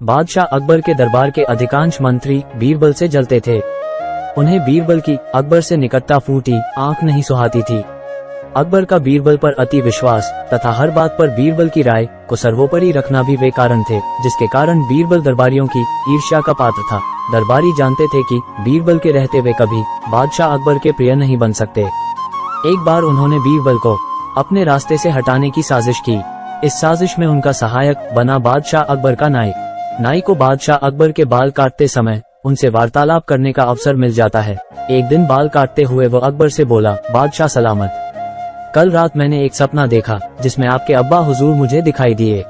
बादशाह अकबर के दरबार के अधिकांश मंत्री बीरबल से जलते थे। उन्हें बीरबल की अकबर से निकटता फूटी आंख नहीं सुहाती थी। अकबर का बीरबल पर अति विश्वास तथा हर बात पर बीरबल की राय को सर्वोपरि रखना भी वे कारण थे जिसके कारण बीरबल दरबारियों की ईर्ष्या का पात्र था। दरबारी जानते थे कि बीरबल के रहते वे कभी बादशाह अकबर के प्रिय नहीं बन सकते। एक बार उन्होंने बीरबल को अपने रास्ते से हटाने की साजिश की। इस साजिश में उनका सहायक बना बादशाह अकबर का नाई। नाई को बादशाह अकबर के बाल काटते समय उनसे वार्तालाप करने का अवसर मिल जाता है। एक दिन बाल काटते हुए वो अकबर से बोला, बादशाह सलामत, कल रात मैंने एक सपना देखा जिसमें आपके अब्बा हुजूर मुझे दिखाई दिए।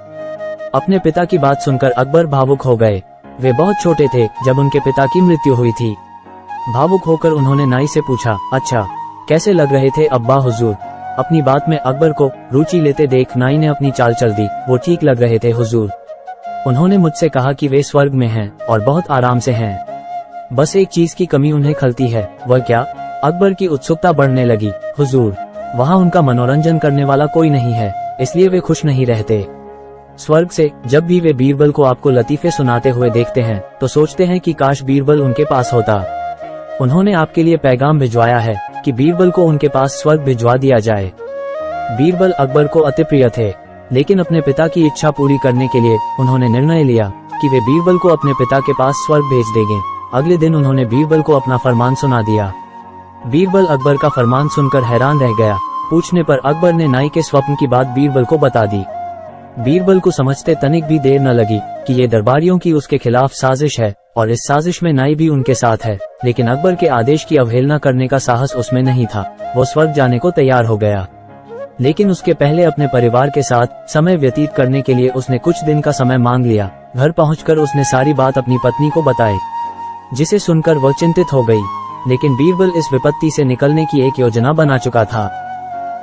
अपने पिता की बात सुनकर अकबर भावुक हो गए। वे बहुत छोटे थे जब उनके पिता की मृत्यु हुई थी। भावुक होकर उन्होंने नाई से पूछा, अच्छा कैसे लग रहे थे अब्बा हुजूर? अपनी बात में अकबर को रुचि लेते देख नाई ने अपनी चाल चल दी, वो ठीक लग रहे थे हुजूर। उन्होंने मुझसे कहा कि वे स्वर्ग में हैं और बहुत आराम से हैं। बस एक चीज की कमी उन्हें खलती है। वह क्या? अकबर की उत्सुकता बढ़ने लगी। हुजूर, वहाँ उनका मनोरंजन करने वाला कोई नहीं है, इसलिए वे खुश नहीं रहते। स्वर्ग से जब भी वे बीरबल को आपको लतीफे सुनाते हुए देखते हैं तो सोचते हैं कि काश बीरबल उनके पास होता। उन्होंने आपके लिए पैगाम भिजवाया है कि बीरबल को उनके पास स्वर्ग भिजवा दिया जाए। बीरबल अकबर को अति प्रिय थे, लेकिन अपने पिता की इच्छा पूरी करने के लिए उन्होंने निर्णय लिया कि वे बीरबल को अपने पिता के पास स्वर्ग भेज देंगे। अगले दिन उन्होंने बीरबल को अपना फरमान सुना दिया। बीरबल अकबर का फरमान सुनकर हैरान रह गया। पूछने पर अकबर ने नाई के स्वप्न की बात बीरबल को बता दी। बीरबल को समझते तनिक भी देर न लगी कि ये दरबारियों की उसके खिलाफ साजिश है और इस साजिश में नाई भी उनके साथ है। लेकिन अकबर के आदेश की अवहेलना करने का साहस उसमें नहीं था। वो स्वर्ग जाने को तैयार हो गया, लेकिन उसके पहले अपने परिवार के साथ समय व्यतीत करने के लिए उसने कुछ दिन का समय मांग लिया। घर पहुंचकर उसने सारी बात अपनी पत्नी को बताई, जिसे सुनकर वह चिंतित हो गई। लेकिन बीरबल इस विपत्ति से निकलने की एक योजना बना चुका था।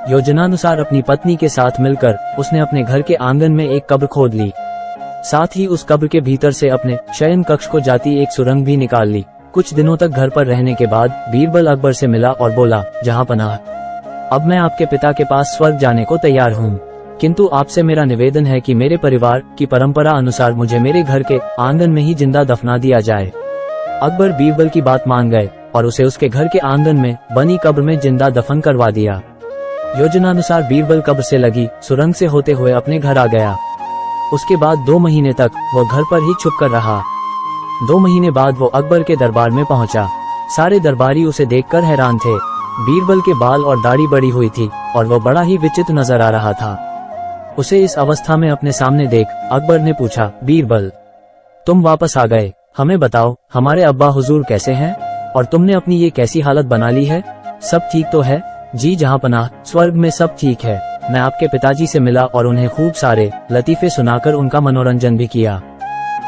योजनानुसार अपनी पत्नी के साथ मिलकर उसने अपने घर के आंगन में एक कब्र खोद ली। साथ ही उस कब्र के भीतर से अपने शयन कक्ष को जाती एक सुरंग भी निकाल ली। कुछ दिनों तक घर पर रहने के बाद बीरबल अकबर से मिला और बोला, जहां पनाह, अब मैं आपके पिता के पास स्वर्ग जाने को तैयार हूँ, किंतु आपसे मेरा निवेदन है कि मेरे परिवार की परंपरा अनुसार मुझे मेरे घर के आंगन में ही जिंदा दफना दिया जाए। अकबर बीरबल की बात मान गए और उसे उसके घर के आंगन में बनी कब्र में जिंदा दफन करवा दिया। योजनानुसार बीरबल कब्र से लगी सुरंग से होते हुए अपने घर आ गया। उसके बाद 2 महीने तक वो घर पर ही छुप कर रहा। 2 महीने बाद वो अकबर के दरबार में पहुंचा। सारे दरबारी उसे देखकर हैरान थे। बीरबल के बाल और दाढ़ी बड़ी हुई थी और वो बड़ा ही विचित्र नजर आ रहा था। उसे इस अवस्था में अपने सामने देख अकबर ने पूछा, बीरबल, तुम वापस आ गए, हमें बताओ हमारे अब्बा हुजूर कैसे हैं और तुमने अपनी ये कैसी हालत बना ली है? सब ठीक तो है? जी जहांपनाह, स्वर्ग में सब ठीक है। मैं आपके पिताजी से मिला और उन्हें खूब सारे लतीफे सुनाकर उनका मनोरंजन भी किया।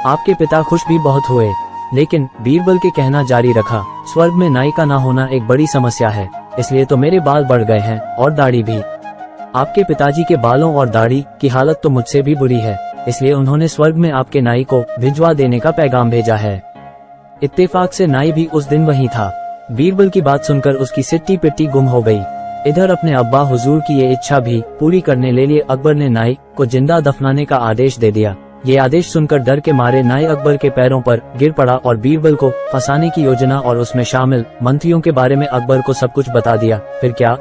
आपके पिता खुश भी बहुत हुए। लेकिन बीरबल के कहना जारी रखा, स्वर्ग में नाई का ना होना एक बड़ी समस्या है, इसलिए तो मेरे बाल बढ़ गए हैं और दाढ़ी भी। आपके पिताजी के बालों और दाढ़ी की हालत तो मुझसे भी बुरी है, इसलिए उन्होंने स्वर्ग में आपके नाई को भिजवा देने का पैगाम भेजा है। इत्तेफाक से नाई भी उस दिन वहीं था। बीरबल की बात सुनकर उसकी सिट्टी पिट्टी गुम हो गई। इधर अपने अब्बा हुजूर की ये इच्छा भी पूरी करने ले लिए अकबर ने नाई को जिंदा दफनाने का आदेश दे दिया। ये आदेश सुनकर डर के मारे नाई अकबर के पैरों पर गिर पड़ा और बीरबल को फंसाने की योजना और उसमें शामिल मंत्रियों के बारे में अकबर को सब कुछ बता दिया। फिर क्या,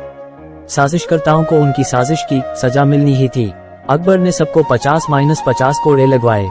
साजिशकर्ताओं को उनकी साजिश की सजा मिलनी ही थी। अकबर ने सबको 50-50 कोड़े लगवाए।